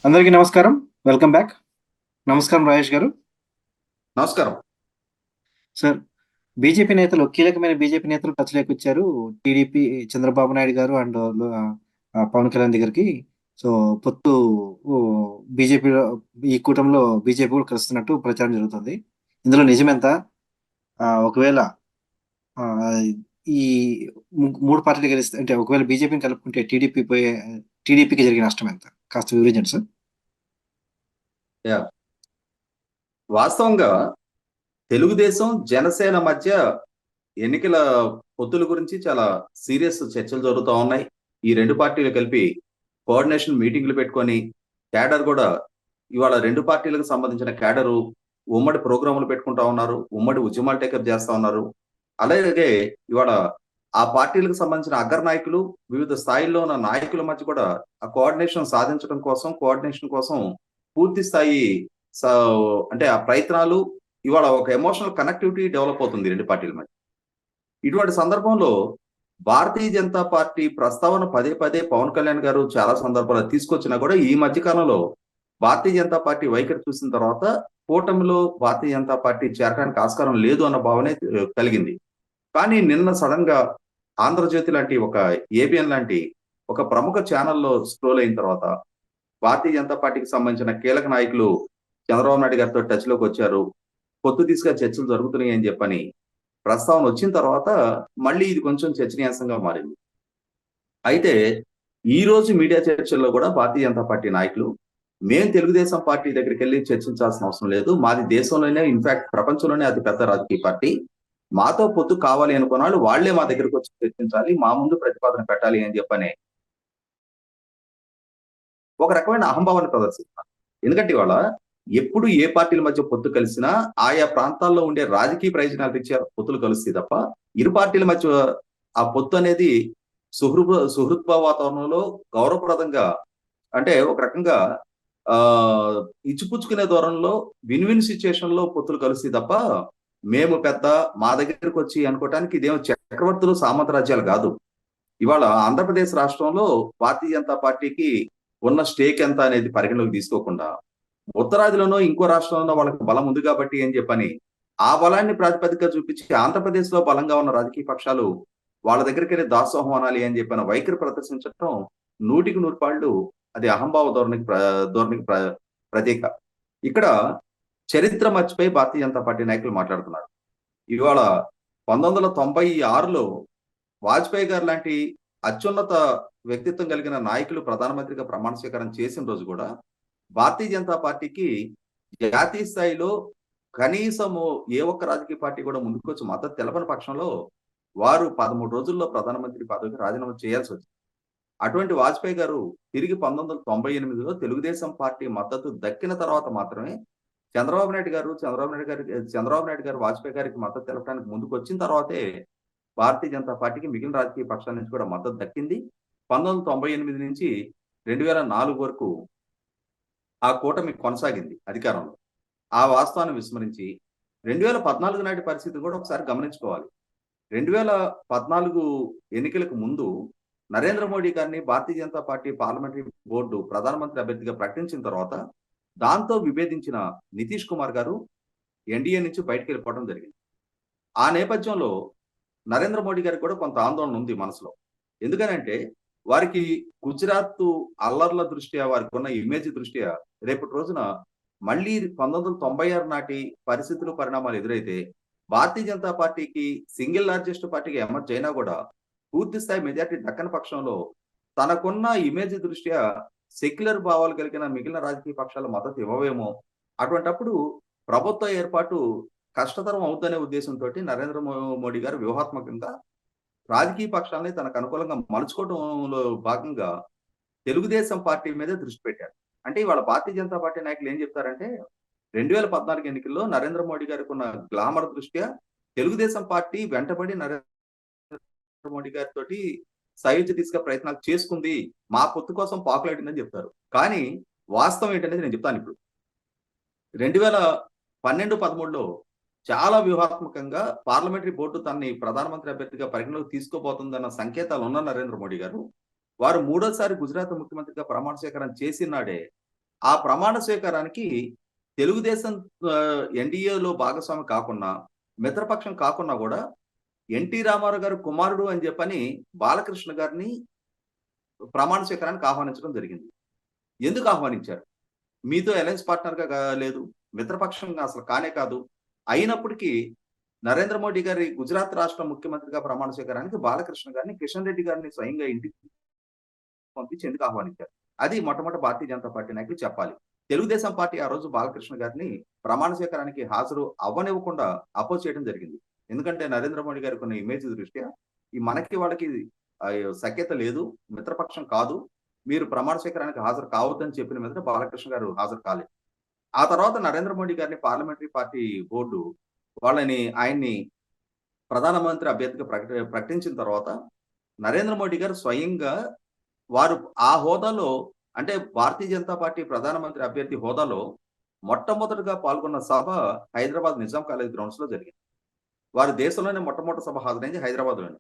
అందరికీ నమస్కారం. Welcome back. నమస్కారం రాజేష్ గారు. నమస్కారం. సార్, కీలకమైన బీజేపీ నేతలు టచ్‌లోకొచ్చారు. టీడీపీ చంద్రబాబు నాయుడు గారు అండ్ పవన్ కళ్యాణ్ దగ్గరికి. సో, పొత్తు బీజేపీలో ఈ కూటమిలో బీజేపీ కూడా కలుస్తున్నట్టు ప్రచారం జరుగుతుంది. ఇందులో నిజమెంత? ఒకవేళ ఆహ్, ఈ 3 పార్టీలు గెలిస్తే అంటే ఒకవేళ బీజేపీని కలుపుకుంటే టీడీపీకి జరిగే నష్టం ఎంత? కాస్త వివరించండి సార్. యాహ్! వాస్తవంగా తెలుగుదేశం, జనసేన మధ్య ఎన్నికల పొత్తుల గురించి చాలా సీరియస్ చర్చలు జరుగుతా ఉన్నాయి. ఈ 2 పార్టీలు కలిపి కోఆర్డినేషన్ మీటింగ్‌లు పెట్టుకొని, క్యాడర్ గూడా ఇవాళ 2 పార్టీలకు సంబంధించిన క్యాడరు ఉమ్మడి ప్రోగ్రామ్‌లు పెట్టుకుంటా ఉన్నారు. ఉమ్మడి ఉద్యమాలు టేకప్ చేస్తా ఉన్నారు. అలాగే ఇవాళ ఆ పార్టీలకు సంబంధించిన అగ్రనాయకులు, వివిధ స్థాయిల్లో ఉన్న నాయకుల మధ్య కూడా ఆ కోఆర్డినేషన్ కోసం పూర్తి స్థాయి స అంటే ఆ ప్రయత్నాలు ఇవాళ ఒక ఎమోషనల్ కనెక్టివిటీ డెవలప్ అవుతుంది 2 పార్టీల మధ్య. ఇటువంటి సందర్భంలో భారతీయ జనతా పార్టీ ప్రస్తావన పదే పదే పవన్ కళ్యాణ్ గారు చాలా సందర్భాల్లో తీసుకొచ్చినా కూడా ఈ మధ్య కాలంలో భారతీయ జనతా పార్టీ వైఖరి చూసిన తర్వాత కూటమిలో భారతీయ జనతా పార్టీ చేరడానికి ఆస్కారం లేదు అన్న భావనే కలిగింది. కానీ నిన్న సడెన్ గా ఆంధ్రజ్యోతి లాంటి ఒక ఏబిఎన్ లాంటి ఒక ప్రముఖ ఛానల్‌లో స్క్రోల్ అయిన తర్వాత భారతీయ జనతా పార్టీకి సంబంధించిన కీలక నాయకులు చంద్రబాబు నాయుడు గారితో టచ్‌లోకి వచ్చారు. పొత్తు దిశగా చర్చలు జరుగుతున్నాయి అని చెప్పని ప్రస్తావన వచ్చిన తర్వాత మళ్ళీ ఇది కొంచెం చర్చనీయాంశంగా మారింది. అయితే ఈ రోజు మీడియా చర్చల్లో కూడా భారతీయ జనతా పార్టీ నాయకులు మేము తెలుగుదేశం పార్టీ దగ్గరికెళ్లి చర్చించాల్సిన అవసరం లేదు. మాది దేశంలోనే ఇన్‌ఫాక్ట్ ప్రపంచంలోనే అతి పెద్ద రాజకీయ పార్టీ. మాతో పొత్తు కావాలి అనుకున్న వాళ్ళే మా దగ్గరికి వచ్చి చర్చించాలి. మా ముందు ప్రతిపాదన పెట్టాలి అని చెప్పని ఒక రకమైన అహంభావాన్ని ప్రదర్శిస్తున్నారు. ఎందుకంటే ఇవాళ ఎప్పుడు ఏ పార్టీల మధ్య పొత్తు కలిసినా ఆయా ప్రాంతాల్లో ఉండే రాజకీయ ప్రయోజనాల రీత్యా పొత్తులు కలుస్తాయి తప్ప ఇరు పార్టీల మధ్య ఆ పొత్తు అనేది సుహృద్భావ వాతావరణంలో గౌరవప్రదంగా అంటే ఒక రకంగా ఇచ్చిపుచ్చుకునే ధోరణిలో విన్ విన్ సిచ్యుయేషన్ లో పొత్తులు కలుస్తాయి తప్ప మేము పెద్ద మా దగ్గరికి వచ్చి అనుకోవటానికి ఇదేమో చక్రవర్తులు సామంత రాజ్యాలు కాదు. ఇవాళ ఆంధ్రప్రదేశ్ రాష్ట్రంలో భారతీయ జనతా పార్టీకి ఉన్న స్టేక్ ఎంత అనేది పరిగణలోకి తీసుకోకుండా ఉత్తరాదిలోనో ఇంకో రాష్ట్రంలో వాళ్ళకి బలం ఉంది కాబట్టి అని చెప్పని ఆ బలాన్ని ప్రాతిపదికగా చూపించి ఆంధ్రప్రదేశ్ లో బలంగా ఉన్న రాజకీయ పక్షాలు వాళ్ళ దగ్గరికి వెళ్ళి దాసోహం అనాలి అని చెప్పిన వైఖరి ప్రదర్శించడం 100కి 100 పాళ్ళు అది అహంభావ ధోరణికి ప్రతీక. ఇక్కడ చరిత్ర మర్చిపోయి భారతీయ జనతా పార్టీ నాయకులు మాట్లాడుతున్నారు. ఇవాళ 1996లో వాజ్పేయి గారు లాంటి అత్యున్నత వ్యక్తిత్వం కలిగిన నాయకులు ప్రధానమంత్రిగా ప్రమాణ స్వీకారం చేసిన రోజు కూడా భారతీయ జనతా పార్టీకి జాతీయ స్థాయిలో కనీసము ఏ ఒక్క రాజకీయ పార్టీ కూడా ముందుకొచ్చి మద్దతు తెలపని పక్షంలో వారు 13 రోజుల్లో ప్రధానమంత్రి పదవికి రాజీనామా చేయాల్సి వచ్చింది. అటువంటి వాజ్పేయి గారు తిరిగి 1998లో తెలుగుదేశం పార్టీ మద్దతు దక్కిన తర్వాత మాత్రమే చంద్రబాబు నాయుడు గారు వాజ్పేయి గారికి మద్దతు తెలపడానికి ముందుకు వచ్చిన తర్వాతే భారతీయ జనతా పార్టీకి మిగిలిన రాజకీయ పక్షాల నుంచి కూడా మద్దతు దక్కింది. 1998 నుంచి 2004 వరకు ఆ కూటమి కొనసాగింది అధికారంలో. ఆ వాస్తవాన్ని విస్మరించి 2014 నాటి పరిస్థితి కూడా ఒకసారి గమనించుకోవాలి. 2014 ఎన్నికలకు ముందు నరేంద్ర మోడీ గారిని Bharatiya Janata party parliamentary board ప్రధానమంత్రి అభ్యర్థిగా ప్రకటించిన తర్వాత దాంతో విభేదించిన నితీష్ కుమార్ గారు ఎన్డీఏ నుంచి బయటకు వెళ్ళిపోవడం జరిగింది. ఆ నేపథ్యంలో నరేంద్ర మోడీ గారికి కూడా కొంత ఆందోళన ఉంది మనసులో. ఎందుకనంటే వారికి గుజరాత్ అల్లర్ల దృష్ట్యా వారికి ఉన్న ఇమేజ్ దృష్ట్యా రేపటి రోజున మళ్ళీ 1996 నాటి పరిస్థితులు పరిణామాలు ఎదురైతే భారతీయ జనతా పార్టీకి సింగిల్ లార్జెస్ట్ పార్టీగా ఎమర్జ్ అయినా కూడా పూర్తి స్థాయి మెజార్టీ దక్కని పక్షంలో తనకున్న ఇమేజ్ దృష్ట్యా సెక్యులర్ భావాలు కలిగిన మిగిలిన రాజకీయ పక్షాల మద్దతు ఇవ్వవేమో. అటువంటప్పుడు ప్రభుత్వ ఏర్పాటు కష్టతరం అవుతుందనే ఉద్దేశంతో నరేంద్ర మోడీ గారు వ్యూహాత్మకంగా రాజకీయ పక్షాలని తనకు అనుకూలంగా మలుచుకోవడంలో భాగంగా తెలుగుదేశం పార్టీ మీదే దృష్టి పెట్టారు. అంటే ఇవాళ భారతీయ జనతా పార్టీ నాయకులు ఏం చెప్తారంటే 2014 ఎన్నికల్లో నరేంద్ర మోడీ గారికి ఉన్న గ్లామర్ దృష్ట్యా తెలుగుదేశం పార్టీ వెంటబడి నరేంద్ర మోడీ గారితోటి సయోధ్య దిశగా ప్రయత్నాలు చేసుకుంది, మా పొత్తు కోసం పాకులాడిందని చెప్తారు. కానీ వాస్తవం ఏంటనేది నేను చెప్తాను ఇప్పుడు. 2012, 13లో చాలా వ్యూహాత్మకంగా పార్లమెంటరీ బోర్డు తనని ప్రధానమంత్రి అభ్యర్థిగా పరిగణలోకి తీసుకోబోతుందన్న సంకేతాలు ఉన్న నరేంద్ర మోడీ గారు వారు 3వ సారి గుజరాత్ ముఖ్యమంత్రిగా ప్రమాణ స్వీకారం చేసిన నాడే ఆ ప్రమాణ స్వీకారానికి తెలుగుదేశం ఎన్డీఏలో భాగస్వామి కాకున్నా, మిత్రపక్షం కాకున్నా కూడా ఎన్టీ రామారావు గారి కుమారుడు అని చెప్పని బాలకృష్ణ గారిని ప్రమాణ స్వీకారానికి ఆహ్వానించడం జరిగింది. ఎందుకు ఆహ్వానించారు? మీతో అలయన్స్ పార్ట్నర్‌గా లేదు. మిత్రపక్షంగా అసలు కానే కాదు. అయినప్పటికీ నరేంద్ర మోడీ గారి గుజరాత్ రాష్ట్ర ముఖ్యమంత్రిగా ప్రమాణ స్వీకారానికి బాలకృష్ణ గారిని, కిషన్ రెడ్డి గారిని స్వయంగా ఇంటికి పంపించి ఎందుకు ఆహ్వానించారు? అది మొట్టమొదట భారతీయ జనతా పార్టీ నాయకులు చెప్పాలి. తెలుగుదేశం పార్టీ ఆ రోజు బాలకృష్ణ గారిని ప్రమాణ స్వీకారానికి హాజరు అవ్వనివ్వకుండా అపోజ్ చేయడం జరిగింది. ఎందుకంటే నరేంద్ర మోడీ గారి కొన్ని ఇమేజ్ దృష్ట్యా ఈ మనకి వాళ్ళకి సఖ్యత లేదు, మిత్రపక్షం కాదు. మీరు ప్రమాణ స్వీకారానికి హాజరు కావద్దని చెప్పిన మీదట బాలకృష్ణ గారు హాజరు కాలేదు. ఆ తర్వాత నరేంద్ర మోడీ గారిని పార్లమెంటరీ పార్టీ బోర్డు ఆయన్ని ప్రధానమంత్రి అభ్యర్థిగా ప్రకటించిన తర్వాత నరేంద్ర మోడీ గారు స్వయంగా వారు ఆ హోదాలో అంటే భారతీయ జనతా పార్టీ ప్రధానమంత్రి అభ్యర్థి హోదాలో మొట్టమొదటిగా పాల్గొన్న సభ హైదరాబాద్ నిజాం కాలేజ్ గ్రౌండ్స్ లో జరిగింది. వారి దేశంలోనే మొట్టమొదటి సభ హాజరైంది హైదరాబాద్ లోనే.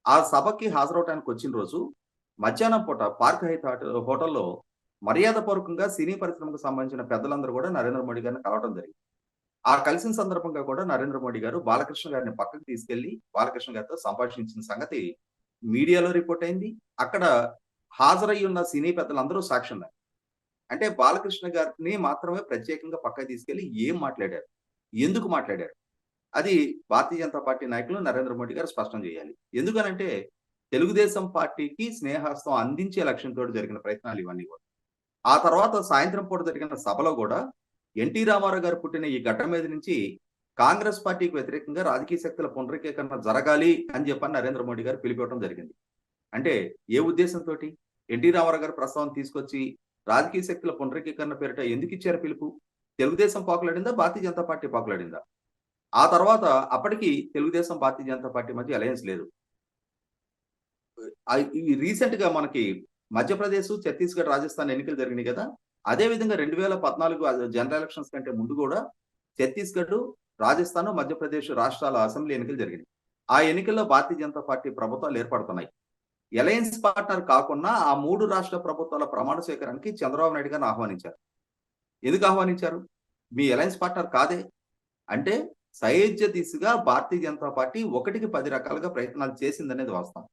ఆ సభకి హాజరవడానికి వచ్చిన రోజు మధ్యాహ్నం పూట పార్క్ హైత్ హోటల్లో మర్యాదపూర్వకంగా సినీ పరిశ్రమకు సంబంధించిన పెద్దలందరూ కూడా నరేంద్ర మోడీ గారిని కలవడం జరిగింది. ఆ కలిసిన సందర్భంగా కూడా నరేంద్ర మోడీ గారు బాలకృష్ణ గారిని పక్కకు తీసుకెళ్లి బాలకృష్ణ గారితో సంభాషించిన సంగతి మీడియాలో రిపోర్ట్ అయింది. అక్కడ హాజరై ఉన్న సినీ పెద్దలందరూ సాక్ష్యున్నారు. అంటే బాలకృష్ణ గారిని మాత్రమే ప్రత్యేకంగా పక్కకు తీసుకెళ్లి ఏం మాట్లాడారు, ఎందుకు మాట్లాడారు, అది భారతీయ జనతా పార్టీ నాయకులు నరేంద్ర మోడీ గారు స్పష్టం చేయాలి. ఎందుకనంటే తెలుగుదేశం పార్టీకి స్నేహస్తం అందించే లక్ష్యంతో జరిగిన ప్రయత్నాలు ఇవన్నీ కూడా. ఆ తర్వాత సాయంత్రం పూట జరిగిన సభలో కూడా ఎన్టీ రామారావు గారు పుట్టిన ఈ గడ్డ మీద నుంచి కాంగ్రెస్ పార్టీకి వ్యతిరేకంగా రాజకీయ శక్తుల పునరీకరణ జరగాలి అని చెప్పని నరేంద్ర మోడీ గారు పిలిపివ్వడం జరిగింది. అంటే ఏ ఉద్దేశంతో ఎన్టీ రామారావు గారు ప్రస్తావన తీసుకొచ్చి రాజకీయ శక్తుల పునరీకరణ పేరిట ఎందుకు ఇచ్చారు పిలుపు? తెలుగుదేశం పాకులాడిందా, భారతీయ జనతా పార్టీ పాకులాడిందా? ఆ తర్వాత అప్పటికి తెలుగుదేశం భారతీయ జనతా పార్టీ మధ్య అలయన్స్ లేదు. ఈ రీసెంట్ గా మనకి మధ్యప్రదేశ్, ఛత్తీస్గఢ్, రాజస్థాన్ ఎన్నికలు జరిగినాయి కదా. అదే విధంగా 2014 జనరల్ ఎలక్షన్స్ కంటే ముందు కూడా ఛత్తీస్గఢ్, రాజస్థాన్, మధ్యప్రదేశ్ రాష్ట్రాల అసెంబ్లీ ఎన్నికలు జరిగినాయి. ఆ ఎన్నికల్లో భారతీయ జనతా పార్టీ ప్రభుత్వాలు ఏర్పడుతున్నాయి. అలయన్స్ పార్ట్నర్ కాకుండా ఆ 3 రాష్ట్ర ప్రభుత్వాల ప్రమాణ స్వీకారానికి చంద్రబాబు నాయుడు గారిని ఆహ్వానించారు. ఎందుకు ఆహ్వానించారు? మీ అలయన్స్ పార్ట్నర్ కాదే. అంటే సైద్య దిశగా భారతీయ జనతా పార్టీ 1కి 10 రకాలుగా ప్రయత్నాలు చేసిందనేది వాస్తవం.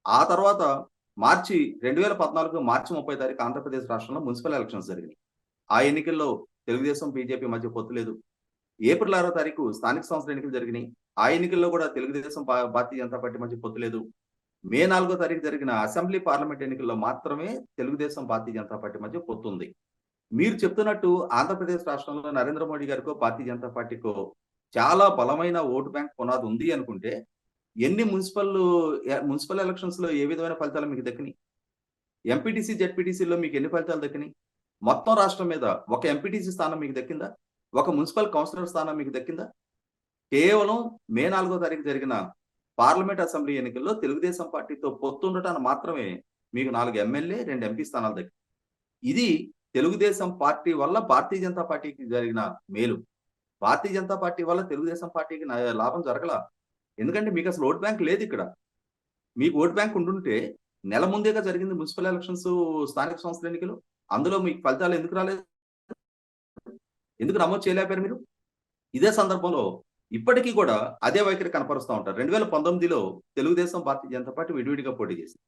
ఆ తర్వాత 2014 మార్చి 30 తారీఖు ఆంధ్రప్రదేశ్ రాష్ట్రంలో మున్సిపల్ ఎలక్షన్స్ జరిగినాయి. ఆ ఎన్నికల్లో తెలుగుదేశం, బీజేపీ మధ్య పొత్తు లేదు. ఏప్రిల్ 6 తారీఖు స్థానిక సంస్థల ఎన్నికలు జరిగినాయి. ఆ ఎన్నికల్లో కూడా తెలుగుదేశం, భారతీయ జనతా పార్టీ మధ్య పొత్తు లేదు. మే 4 తారీఖు జరిగిన అసెంబ్లీ, పార్లమెంట్ ఎన్నికల్లో మాత్రమే తెలుగుదేశం, భారతీయ జనతా పార్టీ మధ్య పొత్తు ఉంది. మీరు చెప్తున్నట్టు ఆంధ్రప్రదేశ్ రాష్ట్రంలో నరేంద్ర మోడీ గారికో, భారతీయ జనతా పార్టీకో చాలా బలమైన ఓటు బ్యాంక్ పునాది ఉంది అనుకుంటే ఎన్ని మున్సిపల్ ఎలక్షన్స్ లో ఏ విధమైన ఫలితాలు మీకు దక్కినాయి? ఎంపీటీసీ, జెడ్పీటీసీలో మీకు ఎన్ని ఫలితాలు దక్కినాయి? మొత్తం రాష్ట్రం మీద ఒక ఎంపీటీసీ స్థానం మీకు దక్కిందా? ఒక మున్సిపల్ కౌన్సిలర్ స్థానం మీకు దక్కిందా? కేవలం మే 4 తారీఖు జరిగిన పార్లమెంట్, అసెంబ్లీ ఎన్నికల్లో తెలుగుదేశం పార్టీతో పొత్తుండటాన్ని మాత్రమే మీకు 4 ఎమ్మెల్యే, 2 ఎంపీ స్థానాలు దక్కింది. ఇది తెలుగుదేశం పార్టీ వల్ల భారతీయ జనతా పార్టీకి జరిగిన మేలు. భారతీయ జనతా పార్టీ వల్ల తెలుగుదేశం పార్టీకి లాభం జరగల. ఎందుకంటే మీకు అసలు ఓట్ బ్యాంక్ లేదు ఇక్కడ. మీకు ఓట్ బ్యాంక్ ఉండుంటే నెల ముందేగా జరిగింది మున్సిపల్ ఎలక్షన్స్, స్థానిక సంస్థల ఎన్నికలు. అందులో మీకు ఫలితాలు ఎందుకు రాలేదు? ఎందుకు నమోదు చేయలేకపోయారు మీరు? ఇదే సందర్భంలో ఇప్పటికీ కూడా అదే వైఖరి కనపరుస్తూ ఉంటారు. 2019లో తెలుగుదేశం, భారతీయ జనతా పార్టీ విడివిడిగా పోటీ చేసింది.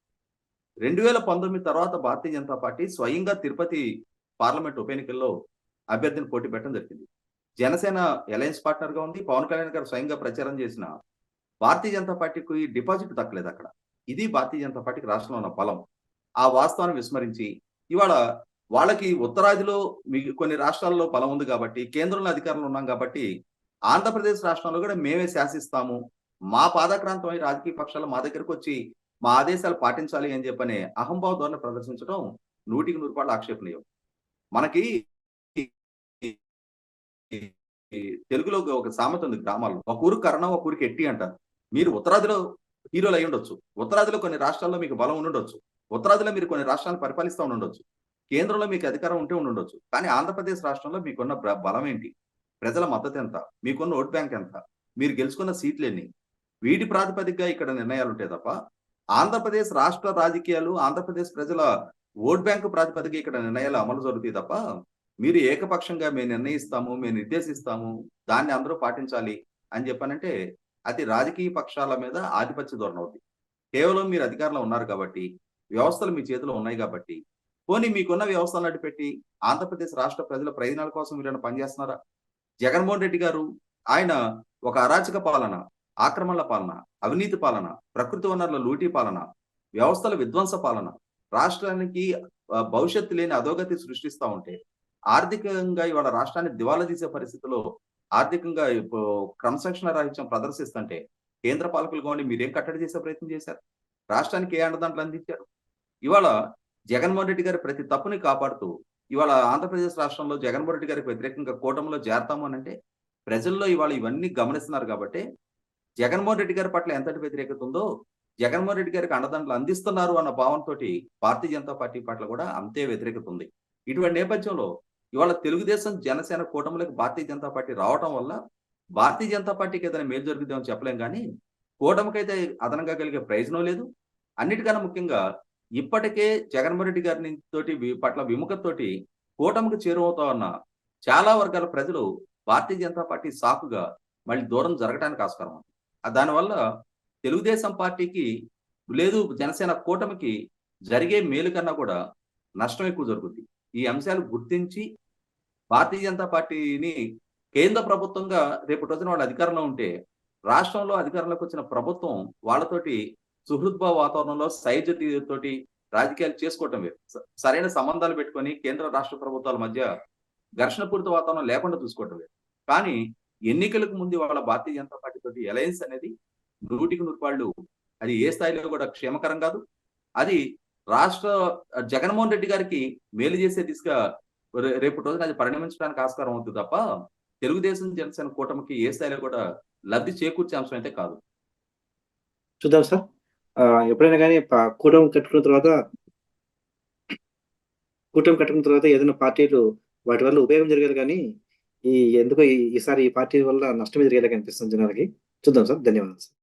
2019 తర్వాత భారతీయ జనతా పార్టీ స్వయంగా తిరుపతి పార్లమెంట్ ఉప ఎన్నికల్లో అభ్యర్థిని పోటీ పెట్టడం జరిగింది. జనసేన అలయన్స్ పార్ట్నర్ గా ఉంది. పవన్ కళ్యాణ్ గారు స్వయంగా ప్రచారం చేసిన భారతీయ జనతా పార్టీకి డిపాజిట్ దక్కలేదు అక్కడ. ఇది భారతీయ జనతా పార్టీకి రాష్ట్రంలో ఉన్న బలం. ఆ వాస్తవాన్ని విస్మరించి ఇవాళ వాళ్ళకి ఉత్తరాదిలో కొన్ని రాష్ట్రాల్లో బలం ఉంది కాబట్టి, కేంద్రంలో అధికారంలో ఉన్నాం కాబట్టి ఆంధ్రప్రదేశ్ రాష్ట్రంలో కూడా మేమే శాసిస్తాము, మా పాదక్రాంతమై రాజకీయ పక్షాలు మా దగ్గరకు వచ్చి మా ఆదేశాలు పాటించాలి అని చెప్పనే అహంభావ ధోరణి ప్రదర్శించడం 100కి 100 ఆక్షేపణీయం. మనకి తెలుగులో ఒక సామెత ఉంది గ్రామాల్లో, ఒక ఊరు కరణం, ఒక ఊరికి ఎట్టి అంటారు. మీరు ఉత్తరాదిలో హీరోలు అయి ఉండొచ్చు, ఉత్తరాదిలో కొన్ని రాష్ట్రాల్లో మీకు బలం ఉండొచ్చు, ఉత్తరాదిలో మీరు కొన్ని రాష్ట్రాలను పరిపాలిస్తూ ఉండొచ్చు, కేంద్రంలో మీకు అధికారం ఉంటే ఉండొచ్చు. కానీ ఆంధ్రప్రదేశ్ రాష్ట్రంలో మీకున్న బలం ఏంటి? ప్రజల మద్దతు ఎంత? మీకున్న ఓట్ బ్యాంక్ ఎంత? మీరు గెలుచుకున్న సీట్లు ఎన్ని? వీటి ప్రాతిపదికగా ఇక్కడ నిర్ణయాలు ఉంటాయి తప్ప ఆంధ్రప్రదేశ్ రాష్ట్ర రాజకీయాలు, ఆంధ్రప్రదేశ్ ప్రజల ఓట్ బ్యాంక్ ప్రాతిపదిక ఇక్కడ నిర్ణయాలు అమలు జరుగుతాయి తప్ప, మీరు ఏకపక్షంగా మేము నిర్ణయిస్తాము, మేము నిర్దేశిస్తాము, దాన్ని అందరూ పాటించాలి అని చెప్పానంటే, అది రాజకీయ పక్షాల మీద ఆధిపత్య ధోరణి అవుద్ది. కేవలం మీరు అధికారంలో ఉన్నారు కాబట్టి, వ్యవస్థలు మీ చేతిలో ఉన్నాయి కాబట్టి, పోనీ మీకున్న వ్యవస్థలను అడ్డుపెట్టి, ఆంధ్రప్రదేశ్ రాష్ట్ర ప్రజల ప్రయోజనాల కోసం మీరేమైనా పనిచేస్తున్నారా? జగన్మోహన్ రెడ్డి గారు, ఆయన ఒక అరాచక పాలన, ఆక్రమణల పాలన, అవినీతి పాలన, ప్రకృతి వనరుల లూటీ పాలన, వ్యవస్థల విధ్వంస పాలన, రాష్ట్రానికి భవిష్యత్తు లేని అధోగతి సృష్టిస్తా ఉంటే, ఆర్థికంగా ఇవాళ రాష్ట్రాన్ని దివాలా తీసే పరిస్థితిలో, ఆర్థికంగా క్రమశిక్షణ రాహిత్యం ప్రదర్శిస్తుంటే, కేంద్ర పాలకులు కావండి మీరేం కట్టడి చేసే ప్రయత్నం చేశారు? రాష్ట్రానికి ఏ అండదండలు అందించారు? ఇవాళ జగన్మోహన్ రెడ్డి గారి ప్రతి తప్పుని కాపాడుతూ, ఇవాళ ఆంధ్రప్రదేశ్ రాష్ట్రంలో జగన్మోహన్ రెడ్డి గారికి వ్యతిరేకంగా కూటమిలో చేరతాము అనంటే, ప్రజల్లో ఇవాళ ఇవన్నీ గమనిస్తున్నారు కాబట్టి, జగన్మోహన్ రెడ్డి గారి పట్ల ఎంతటి వ్యతిరేకత ఉందో, జగన్మోహన్ రెడ్డి గారికి అండదండలు అందిస్తున్నారు అన్న భావనతోటి భారతీయ జనతా పార్టీ పట్ల కూడా అంతే వ్యతిరేకత ఉంది. ఇటువంటి నేపథ్యంలో ఇవాళ తెలుగుదేశం, జనసేన కూటమిలోకి భారతీయ జనతా పార్టీ రావటం వల్ల, భారతీయ జనతా పార్టీకి ఏదైనా మేలు జరుగుతుందని చెప్పలేం గానీ, కూటమికైతే అదనంగా కలిగే ప్రయోజనం లేదు. అన్నిటికన్నా ముఖ్యంగా ఇప్పటికే జగన్మోహన్ రెడ్డి గారిని తోటి పట్ల విముఖతతోటి కూటమికి చేరువవుతా ఉన్న చాలా వర్గాల ప్రజలు భారతీయ జనతా పార్టీ సాకుగా మళ్ళీ దూరం జరగడానికి ఆస్కారం ఉంది. దానివల్ల తెలుగుదేశం పార్టీకి లేదు జనసేన కూటమికి జరిగే మేలు కన్నా కూడా నష్టం ఎక్కువ జరుగుద్ది. ఈ అంశాలు గుర్తించి భారతీయ జనతా పార్టీని కేంద్ర ప్రభుత్వంగా రేపటి రోజున వాళ్ళు అధికారంలో ఉంటే, రాష్ట్రంలో అధికారంలోకి వచ్చిన ప్రభుత్వం వాళ్ళతోటి సుహృద్భావ వాతావరణంలో సైజతోటి రాజకీయాలు చేసుకోవటం వేరు. సరైన సంబంధాలు పెట్టుకొని కేంద్ర రాష్ట్ర ప్రభుత్వాల మధ్య ఘర్షణపూరిత వాతావరణం లేకుండా చూసుకోవటం వేరు. కానీ ఎన్నికలకు ముందు వాళ్ళ భారతీయ జనతా పార్టీ తోటి అలయన్స్ అనేది 100% అది ఏ స్థాయిలో కూడా క్షేమకరం కాదు. అది రాష్ట్ర జగన్మోహన్ రెడ్డి గారికి మేలు చేసే దిశగా రేపటి రోజున అది పరిణమించడానికి ఆస్కారం అవుతుంది తప్ప, తెలుగుదేశం, జనసేన కూటమికి ఏ స్థాయిలో కూడా లబ్ధి చేకూర్చే అంశం అయితే కాదు. చూద్దాం సార్. ఎప్పుడైనా కానీ కూటమి కట్టుకున్న తర్వాత ఏదైనా పార్టీలు వాటి వల్ల ఉపయోగం జరిగేది కానీ, ఎందుకో ఈసారి ఈ పార్టీ వల్ల నష్టమే జరిగేలా కనిపిస్తుంది జనాలకి. చూద్దాం సార్. ధన్యవాదాలు సార్.